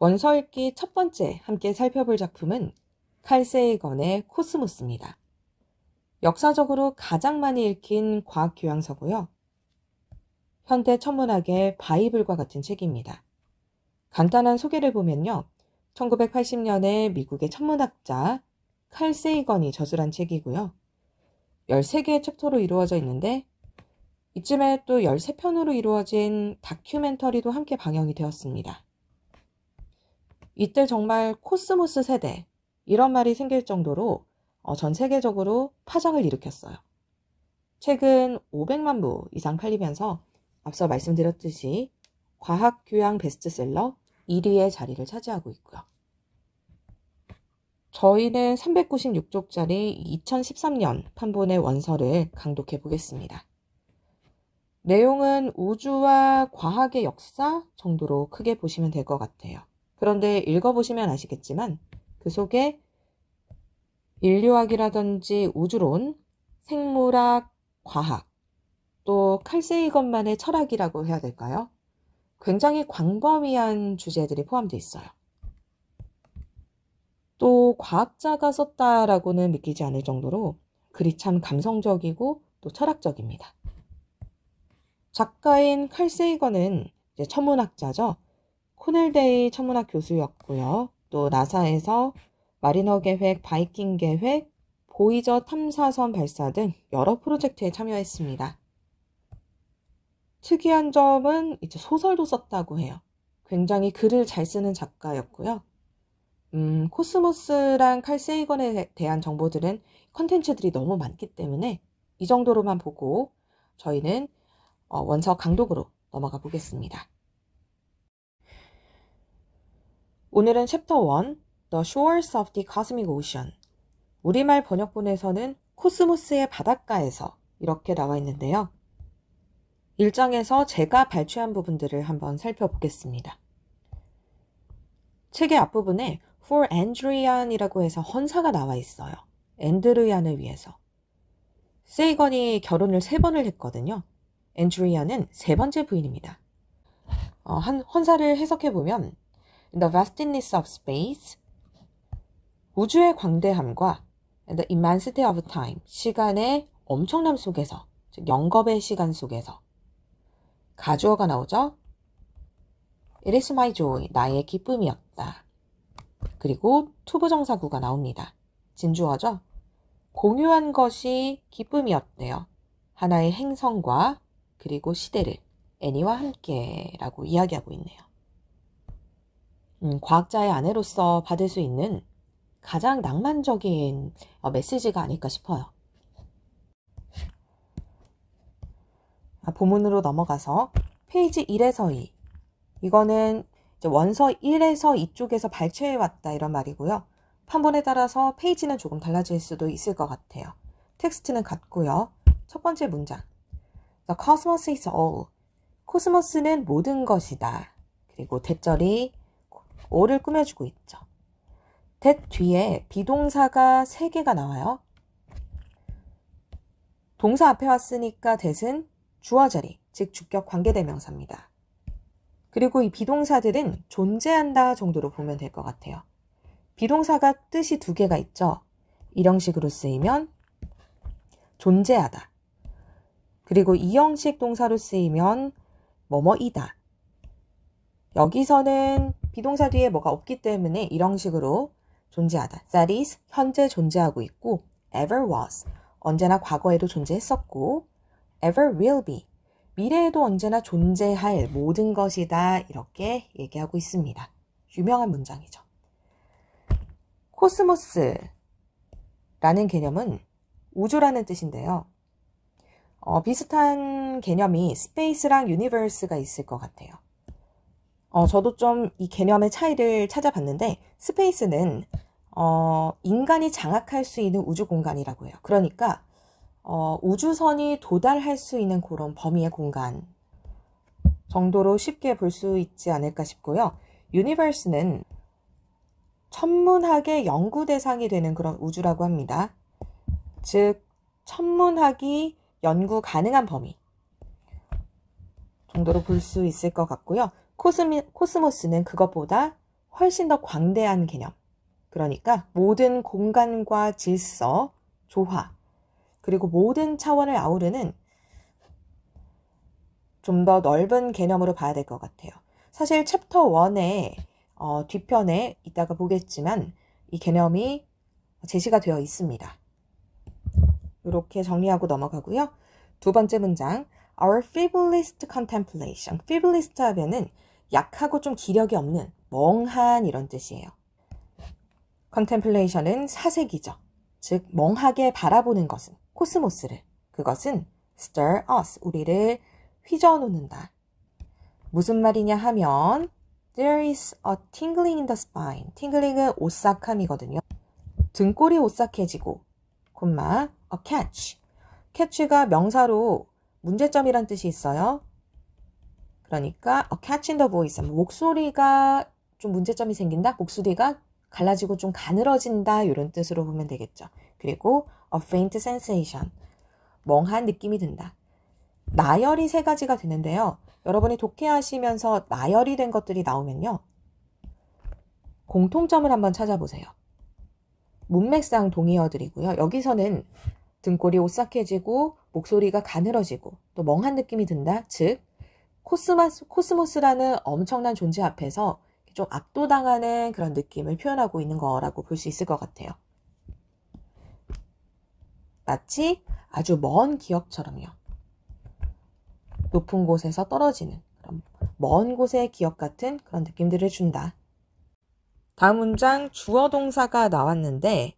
원서 읽기 첫 번째 함께 살펴볼 작품은 칼 세이건의 코스모스입니다. 역사적으로 가장 많이 읽힌 과학 교양서고요. 현대 천문학의 바이블과 같은 책입니다. 간단한 소개를 보면요. 1980년에 미국의 천문학자 칼 세이건이 저술한 책이고요. 13개의 챕터로 이루어져 있는데 이쯤에 또 13편으로 이루어진 다큐멘터리도 함께 방영이 되었습니다. 이때 정말 코스모스 세대 이런 말이 생길 정도로 전 세계적으로 파장을 일으켰어요. 책은 500만 부 이상 팔리면서 앞서 말씀드렸듯이 과학 교양 베스트셀러 1위의 자리를 차지하고 있고요. 저희는 396쪽짜리 2013년 판본의 원서를 강독해 보겠습니다. 내용은 우주와 과학의 역사 정도로 크게 보시면 될 것 같아요. 그런데 읽어보시면 아시겠지만 그 속에 인류학이라든지 우주론, 생물학, 과학, 또 칼 세이건만의 철학이라고 해야 될까요? 굉장히 광범위한 주제들이 포함되어 있어요. 또 과학자가 썼다라고는 믿기지 않을 정도로 글이 참 감성적이고 또 철학적입니다. 작가인 칼 세이건은 이제 천문학자죠. 코넬대의 천문학 교수였고요. 또 나사에서 마리너 계획, 바이킹 계획, 보이저 탐사선 발사 등 여러 프로젝트에 참여했습니다. 특이한 점은 이제 소설도 썼다고 해요. 굉장히 글을 잘 쓰는 작가였고요. 코스모스랑 칼 세이건에 대한 정보들은 컨텐츠들이 너무 많기 때문에 이 정도로만 보고 저희는 원서 강독으로 넘어가 보겠습니다. 오늘은 챕터 1, The Shores of the Cosmic Ocean. 우리말 번역본에서는 코스모스의 바닷가에서 이렇게 나와 있는데요. 1장에서 제가 발췌한 부분들을 한번 살펴보겠습니다. 책의 앞부분에 For Andrian이라고 해서 헌사가 나와 있어요. 앤드루얀을 위해서. 세이건이 결혼을 3번을 했거든요. 앤드루얀은 3번째 부인입니다. 한 헌사를 해석해보면 In the vastness of space, 우주의 광대함과 The immensity of time, 시간의 엄청남 속에서, 즉 영겁의 시간 속에서 가주어가 나오죠. It is my joy, 나의 기쁨이었다. 그리고 투부정사구가 나옵니다. 진주어죠. 공유한 것이 기쁨이었대요. 하나의 행성과 그리고 시대를 애니와 함께 라고 이야기하고 있네요. 과학자의 아내로서 받을 수 있는 가장 낭만적인 메시지가 아닐까 싶어요. 본문으로 넘어가서 페이지 1에서 2. 이거는 이제 원서 1에서 2쪽에서 발췌해 왔다 이런 말이고요. 판본에 따라서 페이지는 조금 달라질 수도 있을 것 같아요. 텍스트는 같고요. 첫 번째 문장. The cosmos is all. 코스모스는 모든 것이다. 그리고 대절이 all을 꾸며주고 있죠. that 뒤에 비동사가 3개가 나와요. 동사 앞에 왔으니까 that은 주어 자리, 즉 주격 관계대명사입니다. 그리고 이 비동사들은 존재한다 정도로 보면 될 것 같아요. 비동사가 뜻이 2개가 있죠. 이 형식으로 쓰이면 존재하다. 그리고 이 형식 동사로 쓰이면 뭐뭐이다. 여기서는 비동사 뒤에 뭐가 없기 때문에 이 형식으로 존재하다. That is, 현재 존재하고 있고 ever was, 언제나 과거에도 존재했었고 ever will be, 미래에도 언제나 존재할 모든 것이다. 이렇게 얘기하고 있습니다. 유명한 문장이죠. 코스모스라는 개념은 우주라는 뜻인데요. 비슷한 개념이 스페이스랑 유니버스가 있을 것 같아요. 저도 좀 이 개념의 차이를 찾아봤는데 스페이스는 인간이 장악할 수 있는 우주 공간이라고 해요. 그러니까 우주선이 도달할 수 있는 그런 범위의 공간 정도로 쉽게 볼 수 있지 않을까 싶고요. 유니버스는 천문학의 연구 대상이 되는 그런 우주라고 합니다. 즉 천문학이 연구 가능한 범위 정도로 볼 수 있을 것 같고요. 코스모스는 그것보다 훨씬 더 광대한 개념. 그러니까 모든 공간과 질서, 조화, 그리고 모든 차원을 아우르는 좀 더 넓은 개념으로 봐야 될 것 같아요. 사실 챕터 1의 뒤편에 이따가 보겠지만 이 개념이 제시가 되어 있습니다. 이렇게 정리하고 넘어가고요. 두 번째 문장, Our feeblest contemplation. feeblest 하면은 약하고 좀 기력이 없는, 멍한 이런 뜻이에요. contemplation은 사색이죠. 즉 멍하게 바라보는 것은, 코스모스를. 그것은 stir us, 우리를 휘저어놓는다. 무슨 말이냐 하면 There is a tingling in the spine. 팅글링은 오싹함이거든요. 등골이 오싹해지고, 콤마, a catch. catch가 명사로 문제점이란 뜻이 있어요. 그러니까 a catch in the voice. 목소리가 좀 문제점이 생긴다. 목소리가 갈라지고 좀 가늘어진다. 이런 뜻으로 보면 되겠죠. 그리고 a faint sensation. 멍한 느낌이 든다. 나열이 세 가지가 되는데요. 여러분이 독해하시면서 나열이 된 것들이 나오면요. 공통점을 한번 찾아보세요. 문맥상 동의어들이고요. 여기서는 등골이 오싹해지고 목소리가 가늘어지고 또 멍한 느낌이 든다. 즉 코스모스라는 엄청난 존재 앞에서 좀 압도당하는 그런 느낌을 표현하고 있는 거라고 볼 수 있을 것 같아요. 마치 아주 먼 기억처럼요. 높은 곳에서 떨어지는 그런 먼 곳의 기억 같은 그런 느낌들을 준다. 다음 문장 주어 동사가 나왔는데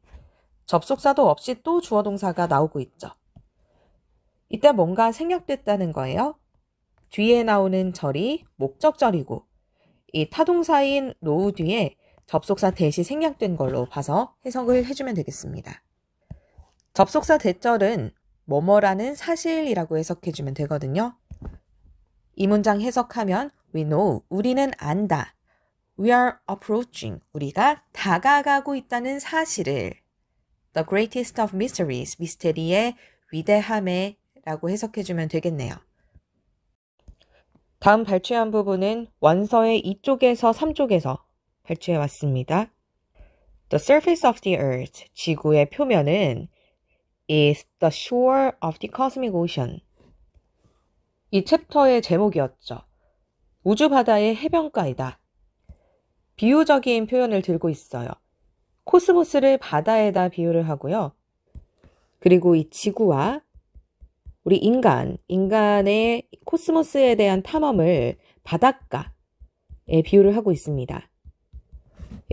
접속사도 없이 또 주어 동사가 나오고 있죠. 이때 뭔가 생략됐다는 거예요. 뒤에 나오는 절이 목적절이고 이 타동사인 노우 뒤에 접속사 대시 생략된 걸로 봐서 해석을 해주면 되겠습니다. 접속사 대절은 뭐뭐라는 사실이라고 해석해주면 되거든요. 이 문장 해석하면 We know, 우리는 안다. We are approaching, 우리가 다가가고 있다는 사실을 The greatest of mysteries, 미스테리의 위대함에 라고 해석해주면 되겠네요. 다음 발췌한 부분은 원서의 2쪽에서 3쪽에서 발췌해 왔습니다. The surface of the earth, 지구의 표면은 is the shore of the cosmic ocean. 이 챕터의 제목이었죠. 우주 바다의 해변가이다. 비유적인 표현을 들고 있어요. 코스모스를 바다에다 비유를 하고요. 그리고 이 지구와 우리 인간의 코스모스에 대한 탐험을 바닷가에 비유를 하고 있습니다.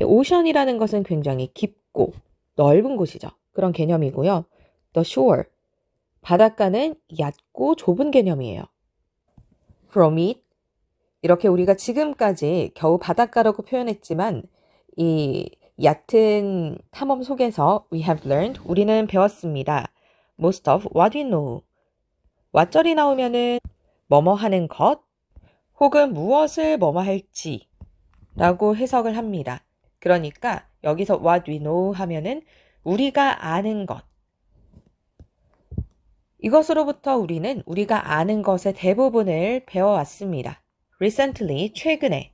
오션이라는 것은 굉장히 깊고 넓은 곳이죠. 그런 개념이고요. The shore, 바닷가는 얕고 좁은 개념이에요. From it, 이렇게 우리가 지금까지 겨우 바닷가라고 표현했지만 이 얕은 탐험 속에서 we have learned, 우리는 배웠습니다. Most of what we know. 왓절이 나오면은 뭐뭐 하는 것 혹은 무엇을 뭐뭐 할지 라고 해석을 합니다. 그러니까 여기서 what we know 하면은 우리가 아는 것. 이것으로부터 우리는 우리가 아는 것의 대부분을 배워왔습니다. Recently, 최근에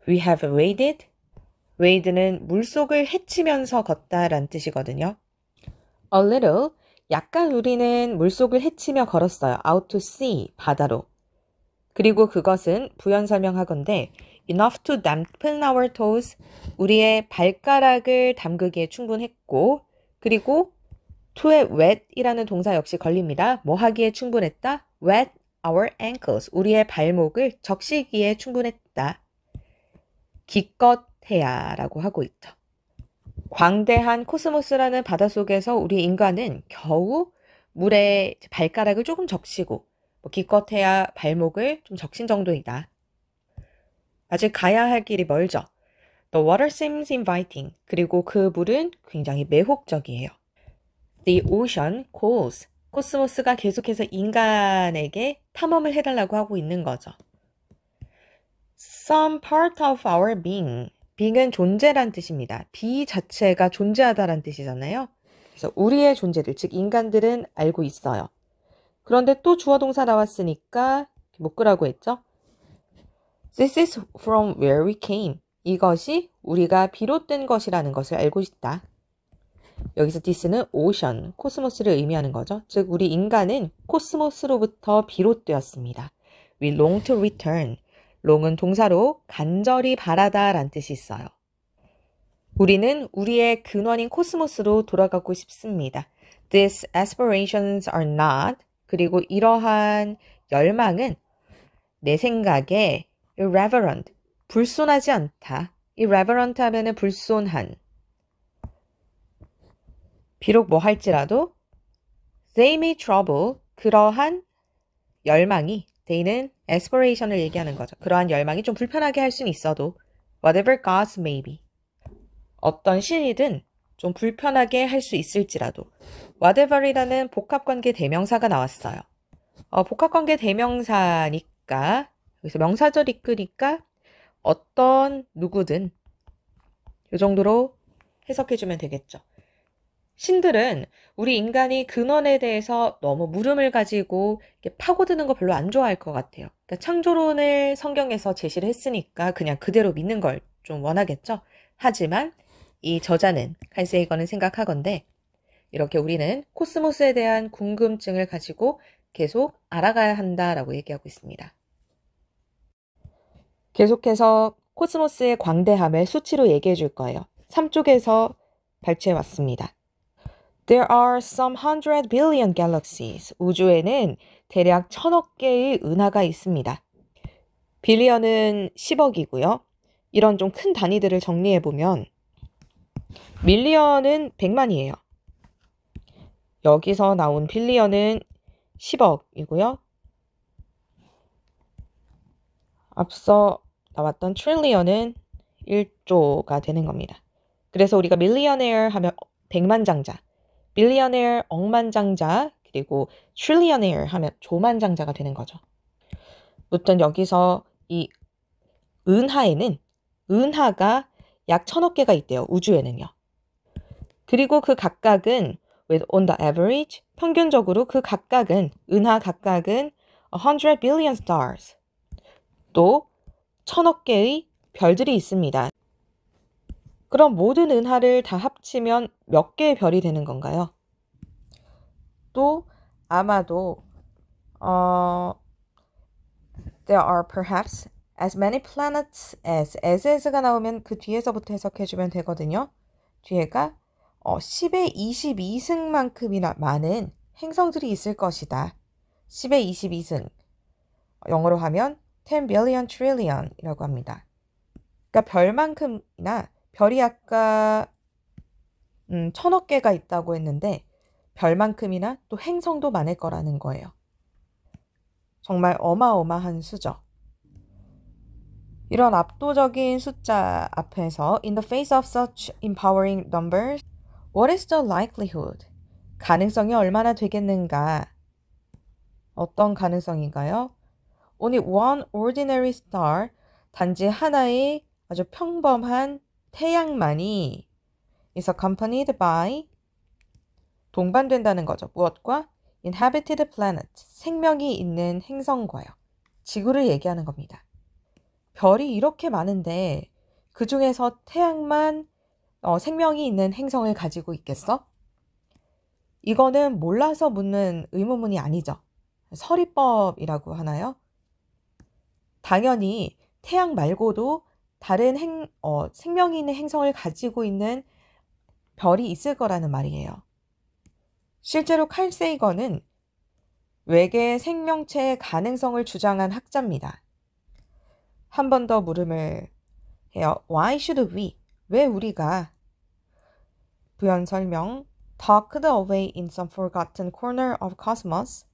We have waded. wade는 물속을 헤치면서 걷다라는 뜻이거든요. A little, 약간 우리는 물속을 헤치며 걸었어요. Out to sea, 바다로. 그리고 그것은 부연 설명하건대 enough to dampen our toes, 우리의 발가락을 담그기에 충분했고, 그리고 to의 wet이라는 동사 역시 걸립니다. 뭐 하기에 충분했다? wet our ankles, 우리의 발목을 적시기에 충분했다. 기껏해야 라고 하고 있죠. 광대한 코스모스라는 바닷속에서 우리 인간은 겨우 물에 발가락을 조금 적시고 기껏해야 발목을 좀 적신 정도이다. 아직 가야 할 길이 멀죠. The water seems inviting. 그리고 그 물은 굉장히 매혹적이에요. The ocean calls. 코스모스가 계속해서 인간에게 탐험을 해달라고 하고 있는 거죠. Some part of our being. being은 존재란 뜻입니다. be 자체가 존재하다란 뜻이잖아요. 그래서 우리의 존재를, 즉 인간들은 알고 있어요. 그런데 또 주어 동사 나왔으니까 묶으라고 했죠. This is from where we came. 이것이 우리가 비롯된 것이라는 것을 알고 있다. 여기서 this는 ocean, 코스모스를 의미하는 거죠. 즉 우리 인간은 코스모스로부터 비롯되었습니다. We long to return. long은 동사로 간절히 바라다 라는 뜻이 있어요. 우리는 우리의 근원인 코스모스로 돌아가고 싶습니다. These aspirations are not. 그리고 이러한 열망은 내 생각에 irreverent, 불손하지 않다. irreverent 하면은 불손한. 비록 뭐 할지라도 they may trouble, 그러한 열망이, they는 aspiration을 얘기하는 거죠. 그러한 열망이 좀 불편하게 할 수는 있어도 whatever gods may be. 어떤 신이든 좀 불편하게 할 수 있을지라도 whatever이라는 복합관계 대명사가 나왔어요. 복합관계 대명사니까 여기서 명사절 이끄니까 어떤 누구든 이 정도로 해석해주면 되겠죠. 신들은 우리 인간이 근원에 대해서 너무 물음을 가지고 파고드는 거 별로 안 좋아할 것 같아요. 그러니까 창조론을 성경에서 제시를 했으니까 그냥 그대로 믿는 걸 좀 원하겠죠. 하지만 이 저자는 칼세이건은 생각하건대 이렇게 우리는 코스모스에 대한 궁금증을 가지고 계속 알아가야 한다라고 얘기하고 있습니다. 계속해서 코스모스의 광대함을 수치로 얘기해 줄 거예요. 3쪽에서 발췌해 왔습니다. There are some 100 billion galaxies. 우주에는 대략 1000억 개의 은하가 있습니다. 빌리언은 10억이고요. 이런 좀 큰 단위들을 정리해 보면 밀리언은 100만이에요. 여기서 나온 빌리언은 10억이고요. 앞서 나왔던 트릴리언은 1조가 되는 겁니다. 그래서 우리가 밀리어네어 하면 백만장자, 빌리어네어 억만장자, 그리고 트릴리어네어 하면 조만장자가 되는 거죠. 무튼 여기서 이 은하에는 은하가 약 1000억 개가 있대요. 우주에는요. 그리고 그 각각은 on the average, 평균적으로 그 각각은 은하 각각은 100 billion stars. 또 1000억 개의 별들이 있습니다. 그럼 모든 은하를 다 합치면 몇 개의 별이 되는 건가요? 또 아마도 there are perhaps as many planets as가 나오면 그 뒤에서부터 해석해주면 되거든요. 뒤에가 10의 22승만큼이나 많은 행성들이 있을 것이다. 10의 22승. 영어로 하면 10 billion trillion 이라고 합니다. 그러니까 별만큼이나 별이 아까 1000억 개가 있다고 했는데 별만큼이나 또 행성도 많을 거라는 거예요. 정말 어마어마한 수죠. 이런 압도적인 숫자 앞에서 In the face of such empowering numbers, what is the likelihood? 가능성이 얼마나 되겠는가? 어떤 가능성인가요? Only one ordinary star, 단지 하나의 아주 평범한 태양만이 is accompanied by, 동반된다는 거죠. 무엇과? Inhabited planet, 생명이 있는 행성과요. 지구를 얘기하는 겁니다. 별이 이렇게 많은데 그 중에서 태양만 생명이 있는 행성을 가지고 있겠어? 이거는 몰라서 묻는 의문문이 아니죠. 서리법이라고 하나요? 당연히 태양 말고도 다른 생명이 있는 행성을 가지고 있는 별이 있을 거라는 말이에요. 실제로 칼 세이건은 외계 생명체의 가능성을 주장한 학자입니다. 한 번 더 물음을 해요. Why should we? 왜 우리가? 부연 설명. Tucked away in some forgotten corner of cosmos.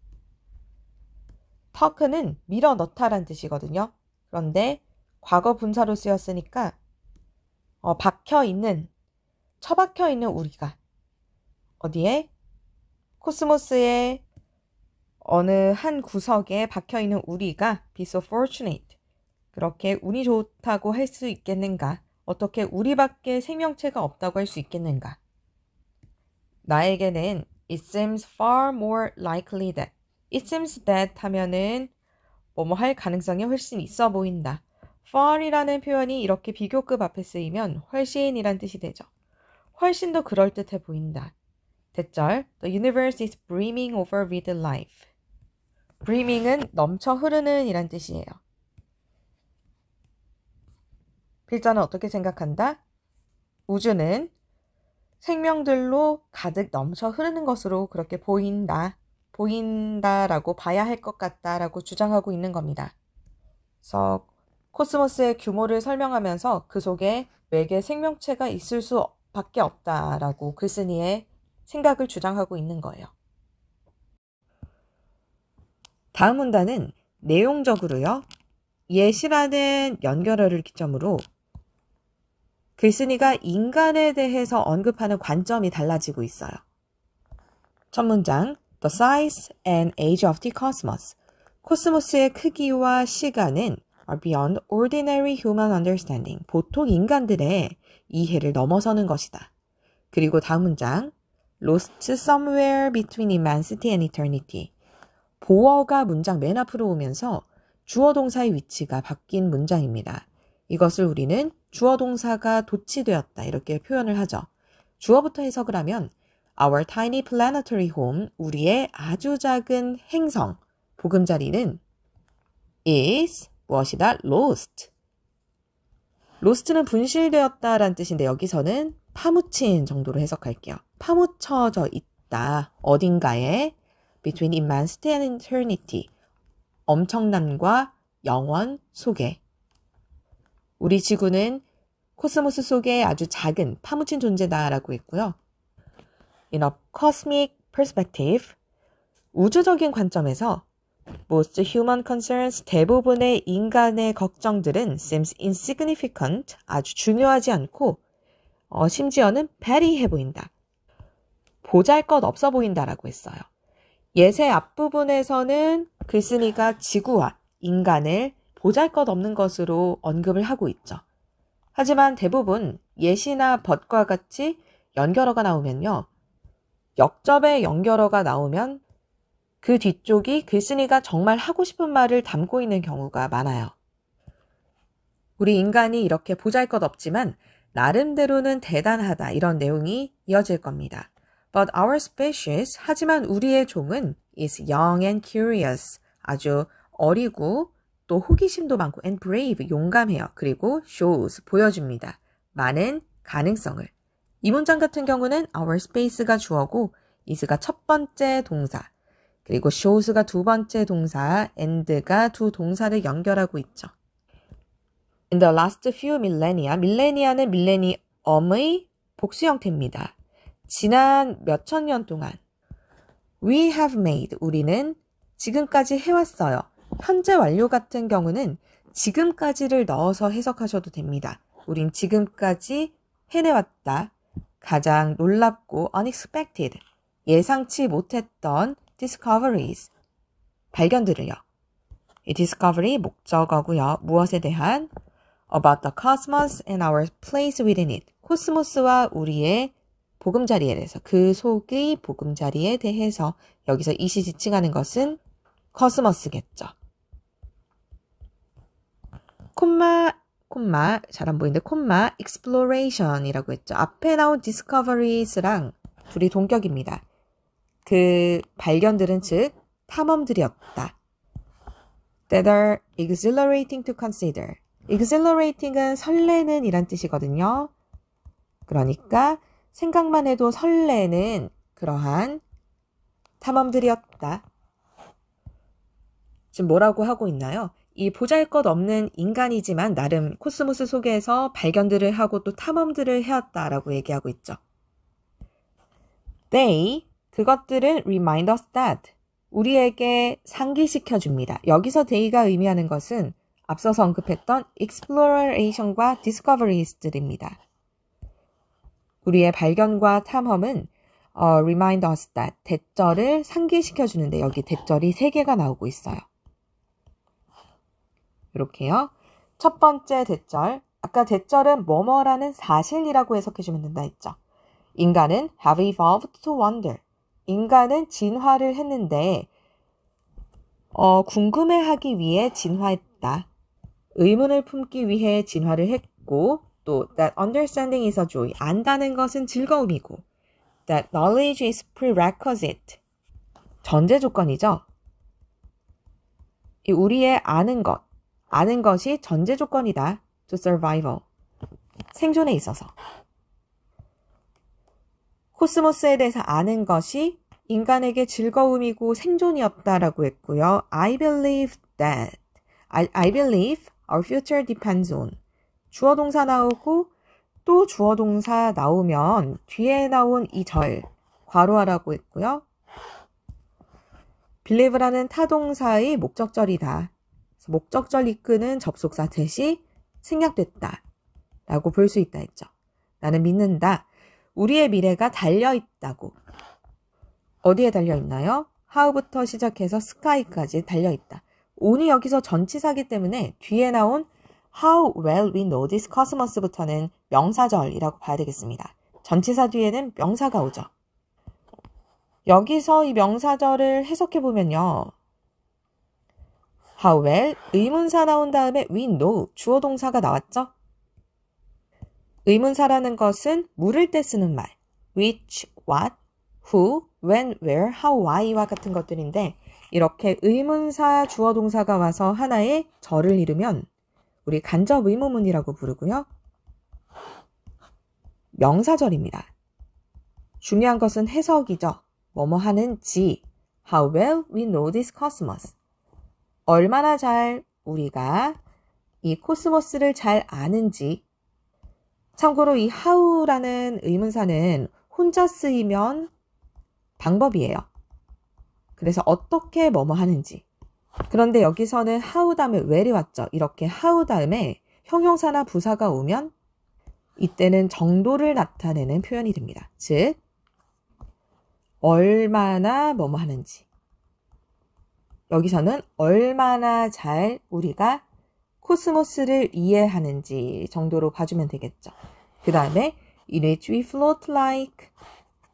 tuck는 밀어 넣다란 뜻이거든요. 그런데 과거 분사로 쓰였으니까 처박혀 있는 우리가 어디에? 코스모스의 어느 한 구석에 박혀 있는 우리가 be so fortunate. 그렇게 운이 좋다고 할 수 있겠는가? 어떻게 우리밖에 생명체가 없다고 할 수 있겠는가? 나에게는 it seems far more likely that. it seems that 하면은 뭐뭐 할 가능성이 훨씬 있어 보인다. far이라는 표현이 이렇게 비교급 앞에 쓰이면 훨씬이란 뜻이 되죠. 훨씬 더 그럴듯해 보인다. 대절, The universe is brimming over with life. brimming은 넘쳐 흐르는 이란 뜻이에요. 필자는 어떻게 생각한다? 우주는 생명들로 가득 넘쳐 흐르는 것으로 그렇게 보인다라고 봐야 할 것 같다라고 주장하고 있는 겁니다. 그래서 코스모스의 규모를 설명하면서 그 속에 외계 생명체가 있을 수밖에 없다라고 글쓴이의 생각을 주장하고 있는 거예요. 다음 문단은 내용적으로요. 예시라는 연결어를 기점으로 글쓴이가 인간에 대해서 언급하는 관점이 달라지고 있어요. 첫 문장, The size and age of the cosmos. 코스모스의 크기와 시간은 are beyond ordinary human understanding. 보통 인간들의 이해를 넘어서는 것이다. 그리고 다음 문장, Lost somewhere between immensity and eternity. 보어가 문장 맨 앞으로 오면서 주어 동사의 위치가 바뀐 문장입니다. 이것을 우리는 주어 동사가 도치되었다 이렇게 표현을 하죠. 주어부터 해석을 하면 Our tiny planetary home, 우리의 아주 작은 행성, 보금자리는 is 무엇이다? lost. lost는 분실되었다라는 뜻인데 여기서는 파묻힌 정도로 해석할게요. 파묻혀져 있다. 어딘가에 between immensity and eternity. 엄청남과 영원 속에. 우리 지구는 코스모스 속에 아주 작은 파묻힌 존재다라고 했고요. In a cosmic perspective, 우주적인 관점에서 most human concerns, 대부분의 인간의 걱정들은 seems insignificant, 아주 중요하지 않고 심지어는 petty해 보인다. 보잘것없어 보인다라고 했어요. 예세 앞부분에서는 글쓴이가 지구와 인간을 보잘것없는 것으로 언급을 하고 있죠. 하지만 대부분 예시나 but과 같이 연결어가 나오면요. 역접의 연결어가 나오면 그 뒤쪽이 글쓴이가 정말 하고 싶은 말을 담고 있는 경우가 많아요. 우리 인간이 이렇게 보잘것없지만 나름대로는 대단하다 이런 내용이 이어질 겁니다. But our species, 하지만 우리의 종은 is young and curious, 아주 어리고 또 호기심도 많고 and brave, 용감해요. 그리고 shows, 보여줍니다. 많은 가능성을. 이 문장 같은 경우는 our space가 주어고 is가 첫 번째 동사, 그리고 shows가 두 번째 동사, and가 두 동사를 연결하고 있죠. In the last few millennia, 밀레니아는 밀레니엄의 복수 형태입니다. 지난 몇천 년 동안 we have made, 우리는 지금까지 해왔어요. 현재 완료 같은 경우는 지금까지를 넣어서 해석하셔도 됩니다. 우린 지금까지 해내왔다. 가장 놀랍고 unexpected, 예상치 못했던 discoveries, 발견들을요. 이 discovery 목적어고요. 무엇에 대한? About the cosmos and our place within it. 코스모스와 우리의 보금자리에 대해서, 그 속의 보금자리에 대해서 여기서 이시 지칭하는 것은 코스모스겠죠. 콤마 잘 안 보이는데 콤마 exploration이라고 했죠. 앞에 나온 discoveries랑 둘이 동격입니다. 그 발견들은 즉 탐험들이었다. That are exhilarating to consider. exhilarating은 설레는 이란 뜻이거든요. 그러니까 생각만 해도 설레는 그러한 탐험들이었다. 지금 뭐라고 하고 있나요? 이 보잘것없는 인간이지만 나름 코스모스 속에서 발견들을 하고 또 탐험들을 해왔다라고 얘기하고 있죠. They, 그것들은 remind us that, 우리에게 상기시켜줍니다. 여기서 they가 의미하는 것은 앞서서 언급했던 exploration과 discoveries들입니다. 우리의 발견과 탐험은 remind us that, 대절을 상기시켜주는데 여기 대절이 3개가 나오고 있어요. 이렇게요. 첫 번째 대절, 아까 대절은 뭐뭐라는 사실이라고 해석해주면 된다 했죠. 인간은 have evolved to wonder. 인간은 진화를 했는데 궁금해하기 위해 진화했다. 의문을 품기 위해 진화를 했고 또 that understanding is a joy. 안다는 것은 즐거움이고 that knowledge is prerequisite. 전제 조건이죠. 이 우리의 아는 것이 전제 조건이다. to survival. 생존에 있어서. 코스모스에 대해서 아는 것이 인간에게 즐거움이고 생존이었다라고 했고요. I believe our future depends on. 주어 동사 나오고 또 주어 동사 나오면 뒤에 나온 이 절 괄호하라고 했고요. believe라는 타동사의 목적절이다. 목적절 이끄는 접속사 대시 생략됐다 라고 볼 수 있다 했죠. 나는 믿는다. 우리의 미래가 달려있다고. 어디에 달려있나요? how부터 시작해서 sky까지 달려있다. on이 여기서 전치사기 때문에 뒤에 나온 how well we know this cosmos부터는 명사절이라고 봐야 되겠습니다. 전치사 뒤에는 명사가 오죠. 여기서 이 명사절을 해석해보면요. how well, 의문사 나온 다음에 we know, 주어 동사가 나왔죠? 의문사라는 것은 물을 때 쓰는 말. which, what, who, when, where, how, why와 같은 것들인데 이렇게 의문사 주어 동사가 와서 하나의 절을 이루면 우리 간접 의문문이라고 부르고요. 명사절입니다. 중요한 것은 해석이죠. 뭐뭐 하는지. How well we know this cosmos. 얼마나 잘 우리가 이 코스모스를 잘 아는지. 참고로 이 how라는 의문사는 혼자 쓰이면 방법이에요. 그래서 어떻게 뭐뭐 하는지. 그런데 여기서는 how 다음에 where이 왔죠. 이렇게 how 다음에 형용사나 부사가 오면 이때는 정도를 나타내는 표현이 됩니다. 즉 얼마나 뭐뭐 하는지. 여기서는 얼마나 잘 우리가 코스모스를 이해하는지 정도로 봐주면 되겠죠. 그 다음에 in which we float like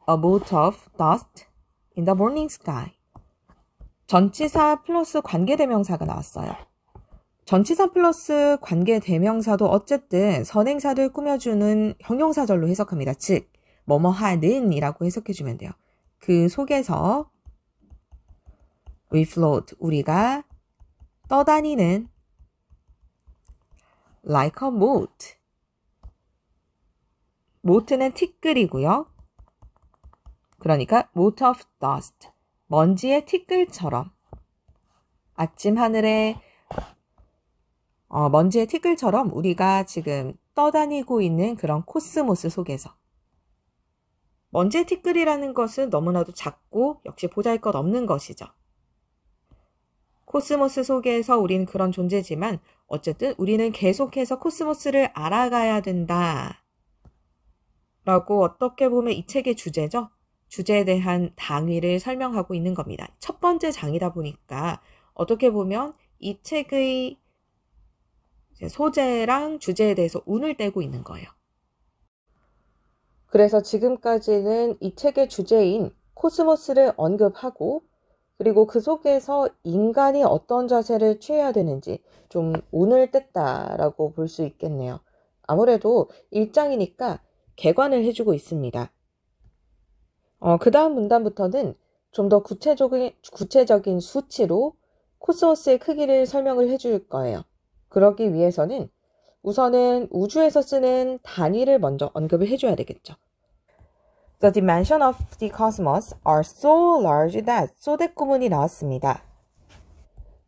a boat of dust in the morning sky. 전치사 플러스 관계대명사가 나왔어요. 전치사 플러스 관계대명사도 어쨌든 선행사를 꾸며주는 형용사절로 해석합니다. 즉 뭐뭐 하는 이라고 해석해주면 돼요. 그 속에서 we float, 우리가 떠다니는 like a boat. boat는 티끌이고요. 그러니까 boat of dust. 먼지의 티끌처럼. 아침 하늘에 먼지의 티끌처럼 우리가 지금 떠다니고 있는 그런 코스모스 속에서. 먼지의 티끌이라는 것은 너무나도 작고 역시 보잘것없는 것이죠. 코스모스 속에서 우리는 그런 존재지만 어쨌든 우리는 계속해서 코스모스를 알아가야 된다. 라고 어떻게 보면 이 책의 주제죠. 주제에 대한 당위를 설명하고 있는 겁니다. 첫 번째 장이다 보니까 어떻게 보면 이 책의 소재랑 주제에 대해서 운을 떼고 있는 거예요. 그래서 지금까지는 이 책의 주제인 코스모스를 언급하고 그리고 그 속에서 인간이 어떤 자세를 취해야 되는지 좀 운을 뗐다라고 볼 수 있겠네요. 아무래도 1장이니까 개관을 해주고 있습니다. 그 다음 문단부터는 좀 더 구체적인 수치로 코스모스의 크기를 설명을 해줄 거예요. 그러기 위해서는 우선은 우주에서 쓰는 단위를 먼저 언급을 해줘야 되겠죠. The dimensions of the cosmos are so large that so that 구문이 나왔습니다.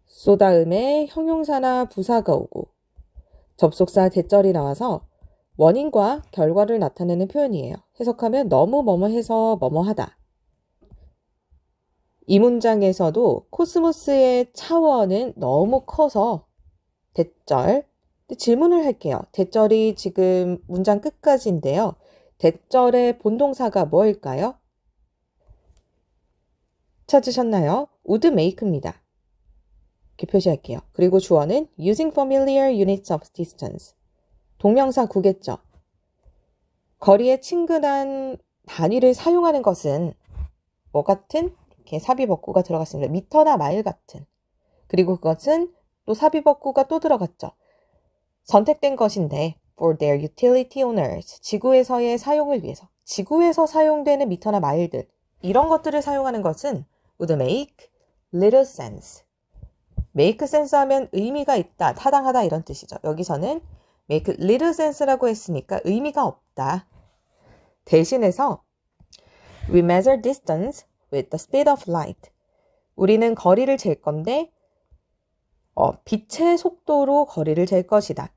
so 다음에 형용사나 부사가 오고 접속사 대절이 나와서 원인과 결과를 나타내는 표현이에요. 해석하면 너무 뭐뭐 해서 뭐뭐 하다. 이 문장에서도 코스모스의 차원은 너무 커서 대절. 질문을 할게요. 대절이 지금 문장 끝까지인데요. 대절의 본동사가 뭐일까요? 찾으셨나요? would make입니다. 이렇게 표시할게요. 그리고 주어는 using familiar units of distance. 동명사 구겠죠. 거리에 친근한 단위를 사용하는 것은 뭐 같은? 이렇게 삽입어구가 들어갔습니다. 미터나 마일 같은. 그리고 그것은 또 삽입어구가 또 들어갔죠. 선택된 것인데 for their utility owners, 지구에서의 사용을 위해서, 지구에서 사용되는 미터나 마일들, 이런 것들을 사용하는 것은 would make little sense. make sense 하면 의미가 있다, 타당하다 이런 뜻이죠. 여기서는 make little sense라고 했으니까 의미가 없다. 대신해서 we measure distance with the speed of light. 우리는 거리를 잴 건데 빛의 속도로 거리를 잴 것이다.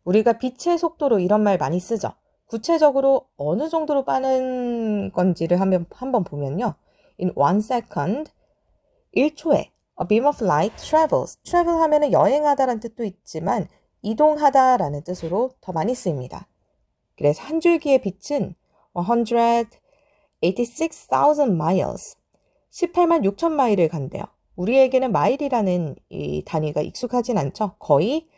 우리가 빛의 속도로 이런 말 많이 쓰죠. 구체적으로 어느 정도로 빠른 건지를 한번 보면요. In 1 second, 1초에 a beam of light travels. travel 하면은 여행하다라는 뜻도 있지만 이동하다라는 뜻으로 더 많이 쓰입니다. 그래서 한 줄기의 빛은 186,000 miles, 18만 6천 마일을 간대요. 우리에게는 마일이라는 이 단위가 익숙하진 않죠. 거의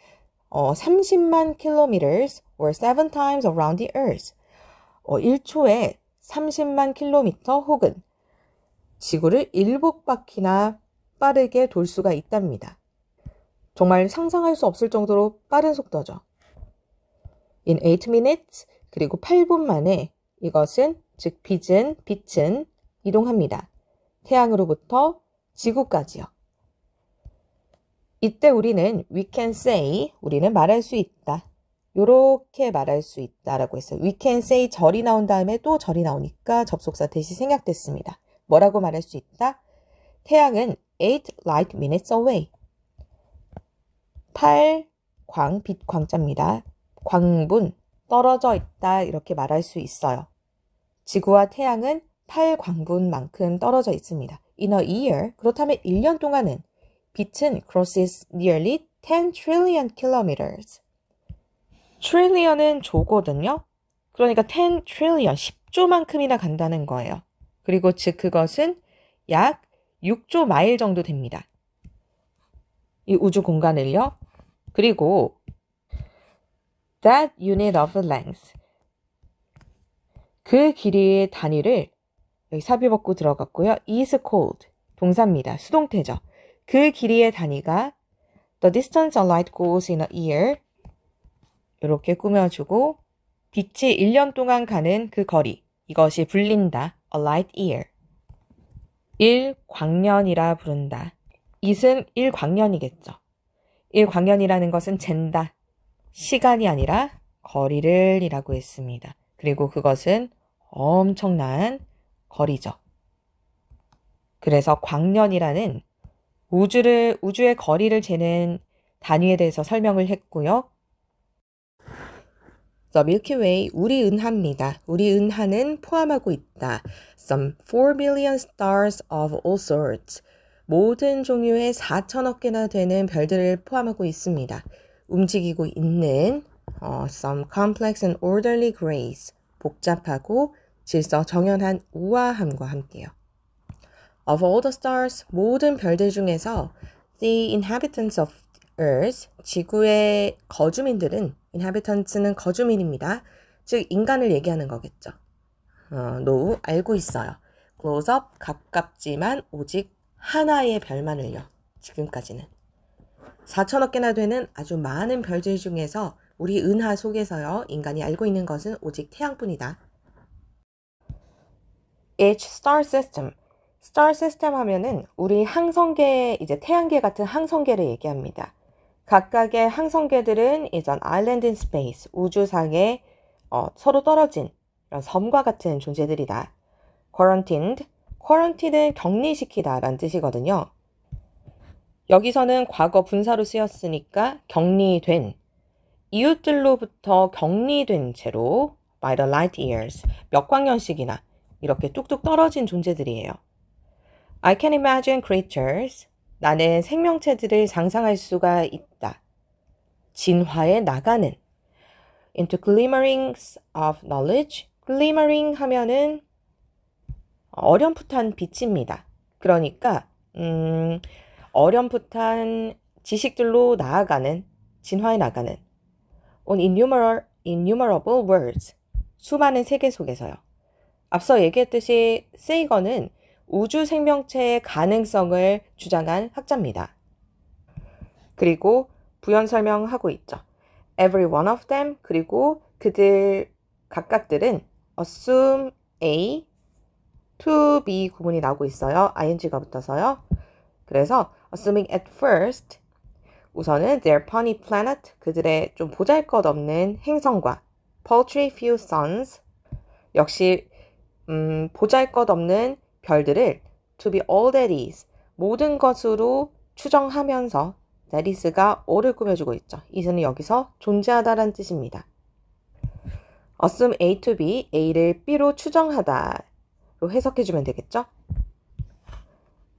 30만 kilometers or 7 times around the earth. 1초에 30만 킬로미터 혹은 지구를 7바퀴나 빠르게 돌 수가 있답니다. 정말 상상할 수 없을 정도로 빠른 속도죠. In 8 minutes, 그리고 8분 만에 이것은, 즉 빛은 이동합니다. 태양으로부터 지구까지요. 이때 우리는 we can say, 우리는 말할 수 있다. 요렇게 말할 수 있다라고 했어요. we can say 절이 나온 다음에 또 절이 나오니까 접속사 대시 생략됐습니다. 뭐라고 말할 수 있다? 태양은 8 light minutes away. 8 빛 광자입니다. 광분, 떨어져 있다 이렇게 말할 수 있어요. 지구와 태양은 8광분만큼 떨어져 있습니다. In a year, 그렇다면 1년 동안은 빛은 crosses nearly 10 trillion kilometers. trillion은 조거든요. 그러니까 10 trillion, 10조만큼이나 간다는 거예요. 그리고 즉 그것은 약 6조 마일 정도 됩니다. 이 우주 공간을요. 그리고 that unit of length, 그 길이의 단위를, 여기 삽입어구 들어갔고요. is called, 동사입니다. 수동태죠. 그 길이의 단위가 the distance a light goes in a year, 이렇게 꾸며주고 빛이 1년 동안 가는 그 거리, 이것이 불린다. a light year. 1광년이라 부른다. it은 1광년이겠죠. 1광년이라는 것은 잰다. 시간이 아니라 거리를 이라고 했습니다. 그리고 그것은 엄청난 거리죠. 그래서 광년이라는 우주의 거리를 재는 단위에 대해서 설명을 했고요. The Milky Way, 우리 은하입니다. 우리 은하는 포함하고 있다. Some 4 billion stars of all sorts. 모든 종류의 4천억 개나 되는 별들을 포함하고 있습니다. 움직이고 있는 some complex and orderly grace. 복잡하고 질서 정연한 우아함과 함께요. Of all the stars, 모든 별들 중에서 the inhabitants of Earth, 지구의 거주민들은, inhabitants는 거주민입니다. 즉 인간을 얘기하는 거겠죠. 노우 알고 있어요. close up, 가깝지만 오직 하나의 별만을요. 지금까지는. 4천억 개나 되는 아주 많은 별들 중에서 우리 은하 속에서요. 인간이 알고 있는 것은 오직 태양뿐이다. Each star system. star system 하면은 우리 항성계, 이제 태양계 같은 항성계를 얘기합니다. 각각의 항성계들은 is an island in space. 우주상에 서로 떨어진 이런 섬과 같은 존재들이다. quarantined. quarantine은 격리시키다 라는 뜻이거든요. 여기서는 과거 분사로 쓰였으니까 격리된, 이웃들로부터 격리된 채로 by the light years, 몇 광년씩이나 이렇게 뚝뚝 떨어진 존재들이에요. I can imagine creatures. 나는 생명체들을 상상할 수가 있다. 진화해 나가는. Into glimmerings of knowledge. glimmering 하면은 어렴풋한 빛입니다. 그러니까 어렴풋한 지식들로 나아가는, 진화해 나가는. On innumerable words. 수많은 세계 속에서요. 앞서 얘기했듯이 세이건은 우주 생명체의 가능성을 주장한 학자입니다. 그리고 부연 설명하고 있죠. Every one of them, 그리고 그들 각각들은 assume A, to be 구문이 나오고 있어요. ing가 붙어서요. 그래서 assuming at first, 우선은 their puny planet, 그들의 좀 보잘것없는 행성과 paltry few suns, 역시 보잘것없는 별들을 to be all that is, 모든 것으로 추정하면서 that is가 all을 꾸며주고 있죠. is는 여기서 존재하다라는 뜻입니다. assume A to B, A를 B로 추정하다로 해석해주면 되겠죠.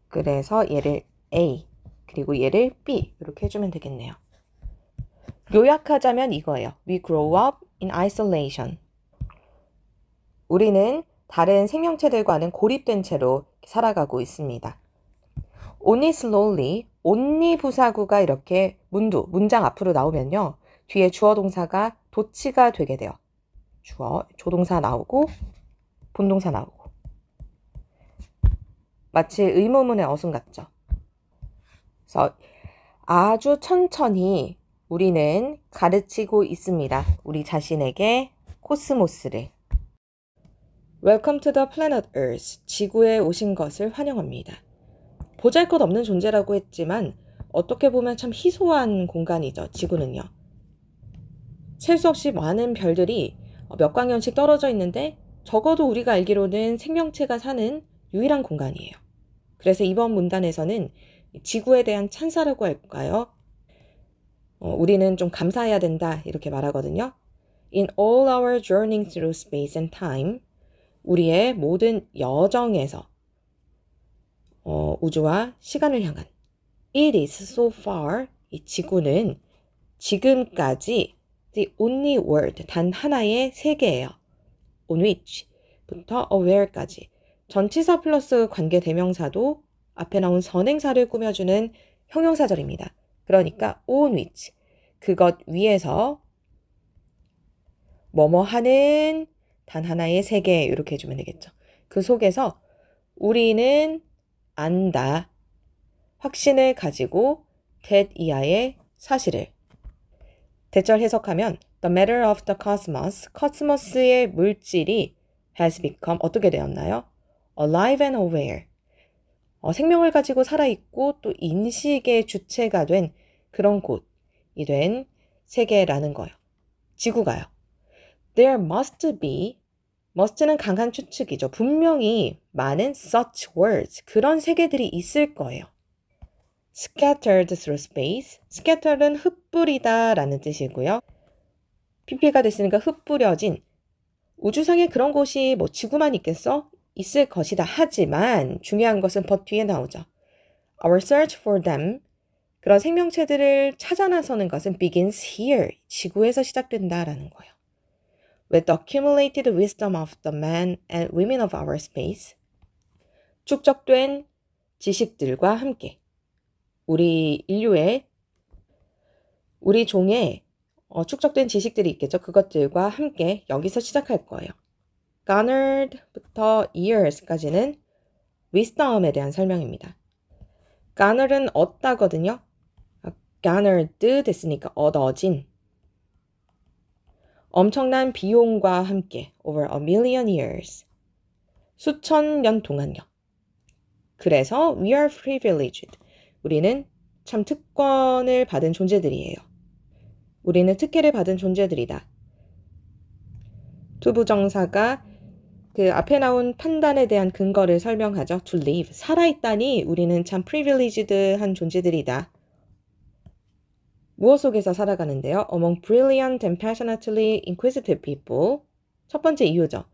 그래서 얘를 A, 그리고 얘를 B 이렇게 해주면 되겠네요. 요약하자면 이거예요. We grow up in isolation. 우리는 다른 생명체들과는 고립된 채로 살아가고 있습니다. Only slowly, only 부사구가 이렇게 문장 앞으로 나오면요. 뒤에 주어 동사가 도치가 되게 돼요. 주어, 조동사 나오고 본동사 나오고. 마치 의문문의 어순 같죠. 그래서 아주 천천히 우리는 가르치고 있습니다. 우리 자신에게 코스모스를. Welcome to the planet Earth. 지구에 오신 것을 환영합니다. 보잘것없는 존재라고 했지만 어떻게 보면 참 희소한 공간이죠. 지구는요. 셀 수 없이 많은 별들이 몇 광년씩 떨어져 있는데 적어도 우리가 알기로는 생명체가 사는 유일한 공간이에요. 그래서 이번 문단에서는 지구에 대한 찬사라고 할까요? 우리는 좀 감사해야 된다 이렇게 말하거든요. In all our journeying through space and time, 우리의 모든 여정에서 우주와 시간을 향한 It is so far, 이 지구는 지금까지 the only word, 단 하나의 세계예요. On which, 부터 aware까지 전치사 플러스 관계대명사도 앞에 나온 선행사를 꾸며주는 형용사절입니다. 그러니까 on which, 그것 위에서 뭐뭐 하는 단 하나의 세계 이렇게 해주면 되겠죠. 그 속에서 우리는 안다, 확신을 가지고 that 이하의 사실을. 대절 해석하면 the matter of the cosmos, 코스모스의 물질이 has become 어떻게 되었나요? alive and aware. 생명을 가지고 살아있고 또 인식의 주체가 된 그런 곳이 된 세계라는 거예요. 지구가요. There must be, must는 강한 추측이죠. 분명히 많은 such words, 그런 세계들이 있을 거예요. Scattered through space, scattered은 흩뿌리다 라는 뜻이고요. PP가 됐으니까 흩뿌려진, 우주상에 그런 곳이 뭐 지구만 있겠어? 있을 것이다. 하지만 중요한 것은 but 뒤에 나오죠. Our search for them, 그런 생명체들을 찾아 나서는 것은 begins here, 지구에서 시작된다라는 거예요. With the accumulated wisdom of the men and women of our space, 축적된 지식들과 함께 우리 인류의, 우리 종의 축적된 지식들이 있겠죠. 그것들과 함께 여기서 시작할 거예요. garnered부터 years까지는 wisdom에 대한 설명입니다. garner은 얻다거든요. garnered 됐으니까 얻어진. 엄청난 비용과 함께 over a million years. 수천 년 동안요. 그래서 we are privileged. 우리는 참 특권을 받은 존재들이에요. 우리는 특혜를 받은 존재들이다. 투부정사가 그 앞에 나온 판단에 대한 근거를 설명하죠. To live. 살아있다니 우리는 참 privileged한 존재들이다. 무엇 속에서 살아가는데요? Among brilliant and passionately inquisitive people. 첫 번째 이유죠.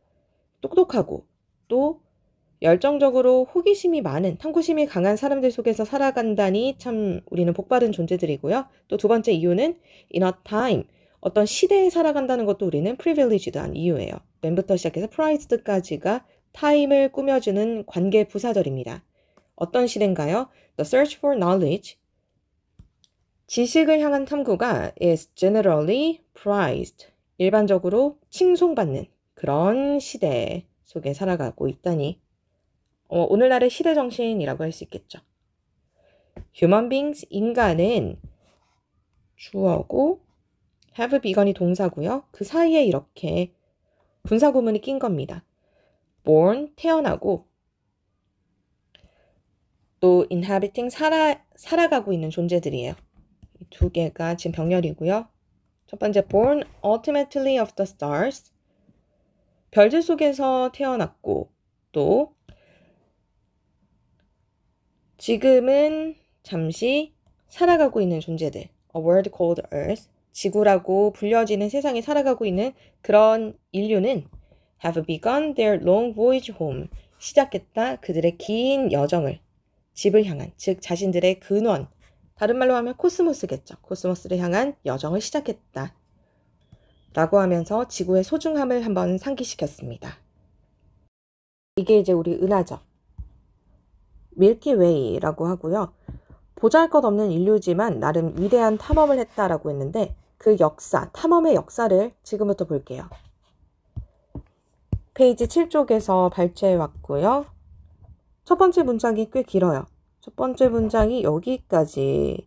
똑똑하고 또 열정적으로 호기심이 많은, 탐구심이 강한 사람들 속에서 살아간다니 참 우리는 복받은 존재들이고요. 또 두 번째 이유는 in a time, 어떤 시대에 살아간다는 것도 우리는 privileged한 이유예요. 맨부터 시작해서 prized까지가 time을 꾸며주는 관계 부사절입니다. 어떤 시대인가요? The search for knowledge, 지식을 향한 탐구가 is generally prized, 일반적으로 칭송받는 그런 시대 속에 살아가고 있다니 오늘날의 시대 정신이라고 할 수 있겠죠. Human beings, 인간은 주어고 have begun이 동사고요. 그 사이에 이렇게 분사구문이 낀 겁니다. born, 태어나고 또 inhabiting, 살아가고 있는 존재들이에요. 이 두 개가 지금 병렬이고요. 첫 번째 born ultimately of the stars, 별들 속에서 태어났고 또 지금은 잠시 살아가고 있는 존재들, a world called earth, 지구라고 불려지는 세상에 살아가고 있는 그런 인류는 have begun their long voyage home, 시작했다 그들의 긴 여정을 집을 향한, 즉 자신들의 근원, 다른 말로 하면 코스모스겠죠. 코스모스를 향한 여정을 시작했다 라고 하면서 지구의 소중함을 한번 상기시켰습니다. 이게 이제 우리 은하죠. 밀키웨이라고 하고요. 보잘것없는 인류지만 나름 위대한 탐험을 했다라고 했는데 그 역사, 탐험의 역사를 지금부터 볼게요. 페이지 7쪽에서 발췌해 왔고요. 첫 번째 문장이 꽤 길어요. 첫 번째 문장이 여기까지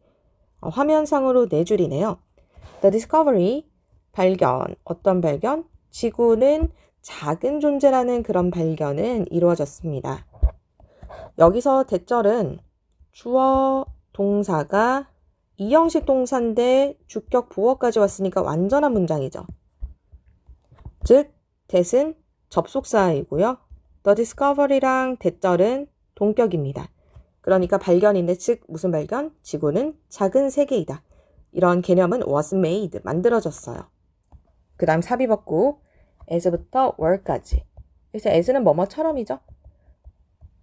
화면상으로 4줄이네요. The discovery, 발견, 어떤 발견? 지구는 작은 존재라는 그런 발견은 이루어졌습니다. 여기서 대절은 주어, 동사가 이형식 동사인데 주격 보어까지 왔으니까 완전한 문장이죠. 즉, that은 접속사이고요. The discovery랑 대절은 동격입니다. 그러니까 발견인데 즉 무슨 발견? 지구는 작은 세계이다. 이런 개념은 was made, 만들어졌어요. 그 다음 삽입어구 as부터 were까지. 그래서 as는 뭐뭐처럼이죠.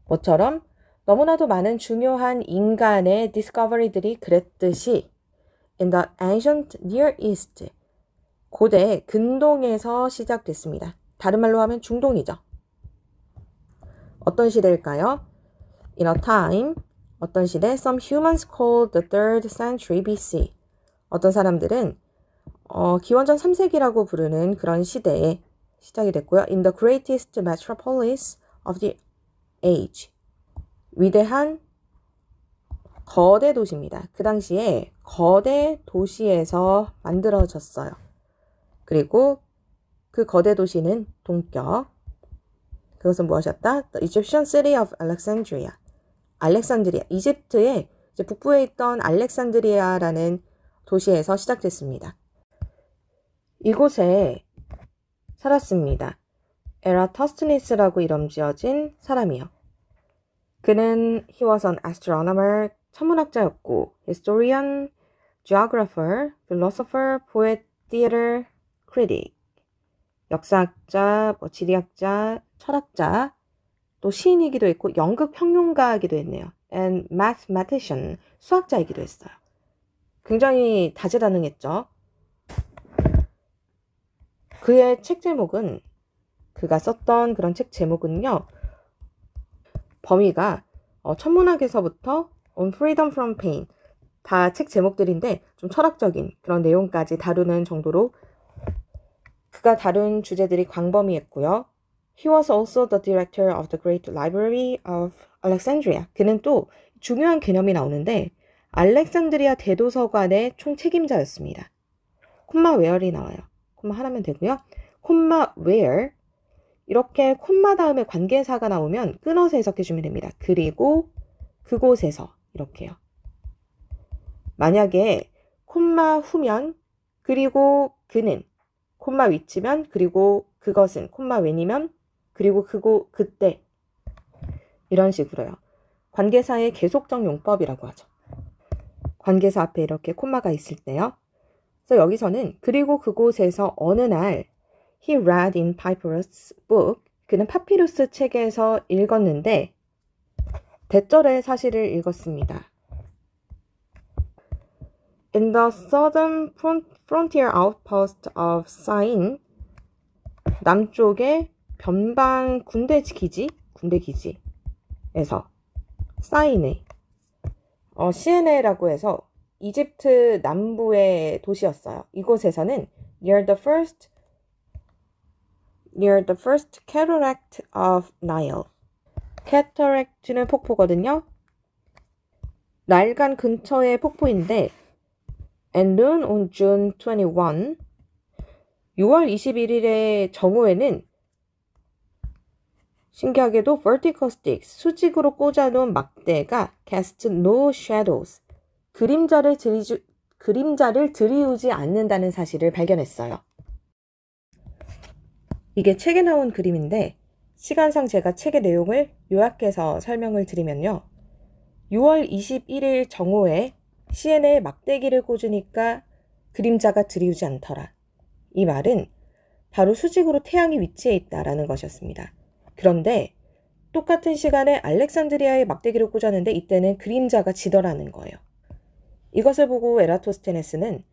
뭐처럼 너무나도 많은 중요한 인간의 discovery들이 그랬듯이 in the ancient Near East, 고대 근동에서 시작됐습니다. 다른 말로 하면 중동이죠. 어떤 시대일까요? In a time, 어떤 시대, some humans called the 3rd century BC. 어떤 사람들은 기원전 3세기라고 부르는 그런 시대에 시작이 됐고요. In the greatest metropolis of the age. 위대한 거대 도시입니다. 그 당시에 거대 도시에서 만들어졌어요. 그리고 그 거대 도시는 동격. 그것은 무엇이었다? The Egyptian city of Alexandria. 알렉산드리아, 이집트의 이제 북부에 있던 알렉산드리아라는 도시에서 시작됐습니다. 이곳에 살았습니다. 에라토스테니스라고 이름 지어진 사람이요. 그는 he was an astronomer, 천문학자였고 historian, geographer, philosopher, poet, theater, critic, 역사학자, 지리학자, 철학자, 또 시인이기도 했고 연극 평론가이기도 했네요. and mathematician, 수학자이기도 했어요. 굉장히 다재다능했죠. 그의 책 제목은, 그가 썼던 그런 책 제목은요, 범위가 천문학에서부터 On Freedom from Pain, 다 책 제목들인데 좀 철학적인 그런 내용까지 다루는 정도로 그가 다룬 주제들이 광범위했고요. He was also the director of the Great Library of Alexandria. 그는 또 중요한 개념이 나오는데 알렉산드리아 대도서관의 총책임자였습니다. 콤마 where이 나와요. 콤마 하나면 되고요. 콤마 where, 이렇게 콤마 다음에 관계사가 나오면 끊어서 해석해주면 됩니다. 그리고 그곳에서 이렇게요. 만약에 콤마 후면 그리고 그는, 콤마 위치면 그리고 그것은, 콤마 웬이면 그리고 그때, 이런 식으로요. 관계사의 계속적 용법이라고 하죠. 관계사 앞에 이렇게 콤마가 있을 때요. 그래서 여기서는 그리고 그곳에서 어느 날 he read in Papyrus book, 그는 파피루스 책에서 읽었는데 대절의 사실을 읽었습니다. In the southern frontier outpost of Syene, 남쪽의 변방 군대 기지에서 사이네, 시에네라고 해서 이집트 남부의 도시였어요. 이곳에서는 near the first cataract of Nile. cataract는 폭포거든요. 나일강 근처의 폭포인데 And noon on June 21. 6월 21일의 정오에는 신기하게도 vertical sticks, 수직으로 꽂아놓은 막대가 cast no shadows, 그림자를 들이우지 않는다는 사실을 발견했어요. 이게 책에 나온 그림인데 시간상 제가 책의 내용을 요약해서 설명을 드리면요. 6월 21일 정오에 시엔에 막대기를 꽂으니까 그림자가 들이우지 않더라. 이 말은 바로 수직으로 태양이 위치해 있다라는 것이었습니다. 그런데 똑같은 시간에 알렉산드리아에 막대기를 꽂았는데 이때는 그림자가 지더라는 거예요. 이것을 보고 에라토스테네스는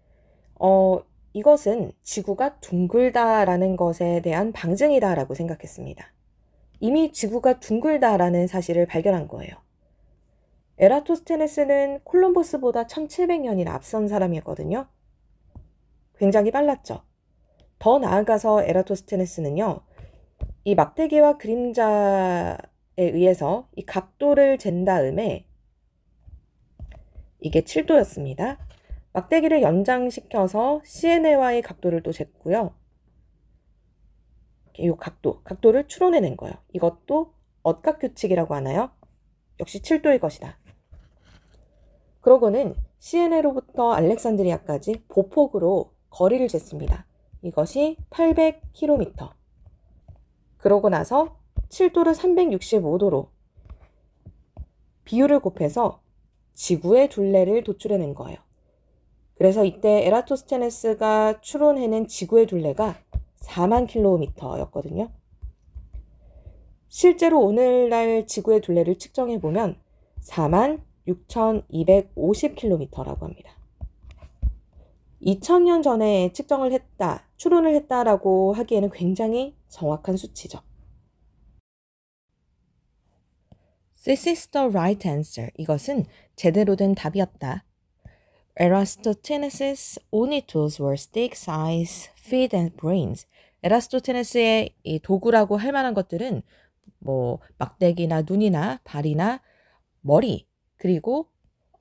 이것은 지구가 둥글다라는 것에 대한 방증이다라고 생각했습니다. 이미 지구가 둥글다라는 사실을 발견한 거예요. 에라토스테네스는 콜럼버스보다 1700년이나 앞선 사람이었거든요. 굉장히 빨랐죠. 더 나아가서 에라토스테네스는요. 이 막대기와 그림자에 의해서 이 각도를 잰 다음에 이게 7도였습니다. 막대기를 연장시켜서 시에네와의 각도를 또 쟀고요. 이 각도를 추론해낸 거예요. 이것도 얻각규칙이라고 하나요? 역시 7도일 것이다. 그러고는 시에네로부터 알렉산드리아까지 보폭으로 거리를 쟀습니다. 이것이 800km. 그러고 나서 7도를 365도로 비율을 곱해서 지구의 둘레를 도출해낸 거예요. 그래서 이때 에라토스테네스가 추론해낸 지구의 둘레가 4만 킬로미터였거든요. 실제로 오늘날 지구의 둘레를 측정해보면 4만 6,250km라고 합니다. 2000년 전에 추론을 했다라고 하기에는 굉장히 정확한 수치죠. This is the right answer. 이것은 제대로 된 답이었다. Eratosthenes' only tools were sticks, eyes, feet, and brains. 에라스토테네스의 이 도구라고 할 만한 것들은 막대기나 눈이나 발이나 머리, 그리고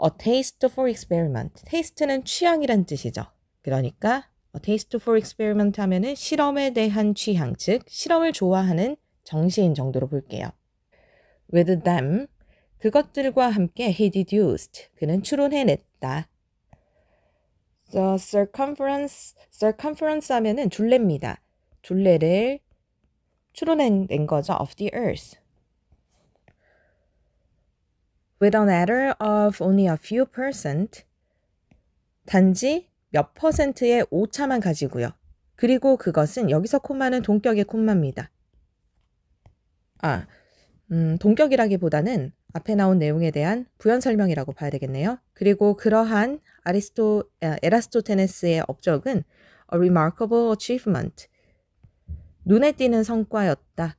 a taste for experiment. taste는 취향이란 뜻이죠. 그러니까 a taste for experiment 하면은 실험에 대한 취향, 즉 실험을 좋아하는 정시인 정도로 볼게요. With them, 그것들과 함께 he deduced, 그는 추론해냈다. The circumference 하면은 둘레입니다. 둘레를 추론해낸 거죠. Of the earth. With an error of only a few %, 단지 몇 퍼센트의 오차만 가지고요. 그리고 그것은 여기서 콤마는 동격의 콤마입니다. 동격이라기보다는 앞에 나온 내용에 대한 부연 설명이라고 봐야 되겠네요. 그리고 그러한 에라스토테네스의 업적은 a remarkable achievement, 눈에 띄는 성과였다.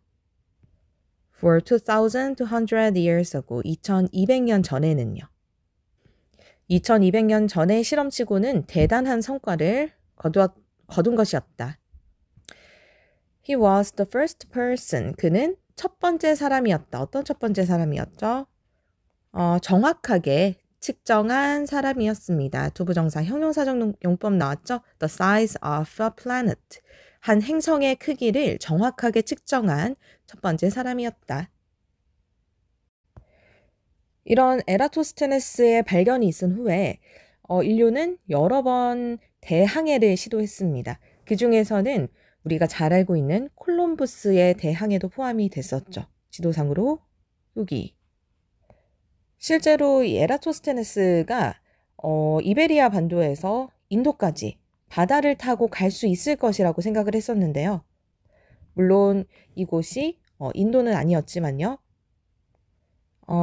For 2,200 years ago, 2200년 전에는요. 2200년 전의 실험치고는 대단한 성과를 거둔 것이었다. He was the first person. 그는 첫 번째 사람이었다. 어떤 첫 번째 사람이었죠? 정확하게 측정한 사람이었습니다. 두부정사 형용사적 용법 나왔죠? The size of a planet. 한 행성의 크기를 정확하게 측정한 첫 번째 사람이었다. 이런 에라토스테네스의 발견이 있은 후에 인류는 여러 번 대항해를 시도했습니다. 그 중에서는 우리가 잘 알고 있는 콜럼부스의 대항해도 포함이 됐었죠. 지도상으로 여기. 실제로 이 에라토스테네스가 이베리아 반도에서 인도까지 바다를 타고 갈 수 있을 것이라고 생각을 했었는데요. 물론 이곳이 인도는 아니었지만요.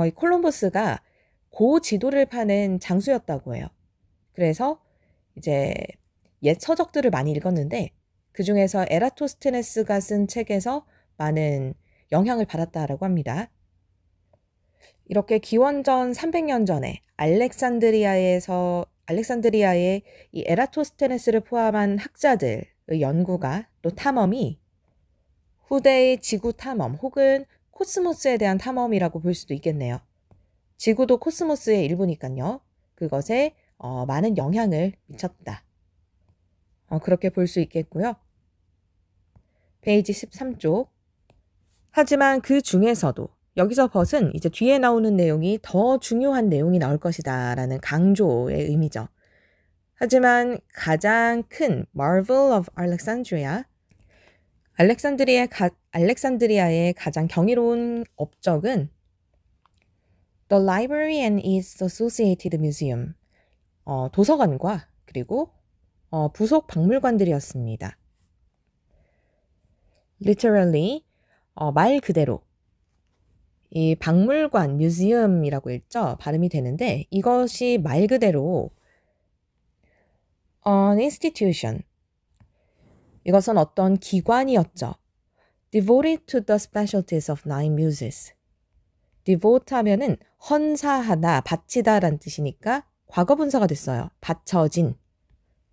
이 콜럼버스가 고지도를 파는 장수였다고 해요. 그래서 이제 옛 서적들을 많이 읽었는데 그 중에서 에라토스테네스가 쓴 책에서 많은 영향을 받았다라고 합니다. 이렇게 기원전 300년 전에 알렉산드리아의 이 에라토스테네스를 포함한 학자들의 연구가 또 탐험이 후대의 지구 탐험 혹은 코스모스에 대한 탐험이라고 볼 수도 있겠네요. 지구도 코스모스의 일부니까요. 그것에 많은 영향을 미쳤다. 그렇게 볼 수 있겠고요. 페이지 13쪽. 하지만 그 중에서도 여기서 벗은 이제 뒤에 나오는 내용이 더 중요한 내용이 나올 것이다 라는 강조의 의미죠. 하지만 가장 큰 Marvel of Alexandria, 알렉산드리아의 가장 경이로운 업적은 The Library and its Associated Museum, 도서관과 그리고 부속 박물관들이었습니다. Literally, 말 그대로 이 박물관, 뮤지엄이라고 읽죠. 발음이 되는데 이것이 말 그대로 an institution, 이것은 어떤 기관이었죠. Devoted to the specialties of nine muses. Devote 하면은 헌사하다, 바치다 라는 뜻이니까 과거분사가 됐어요. 바쳐진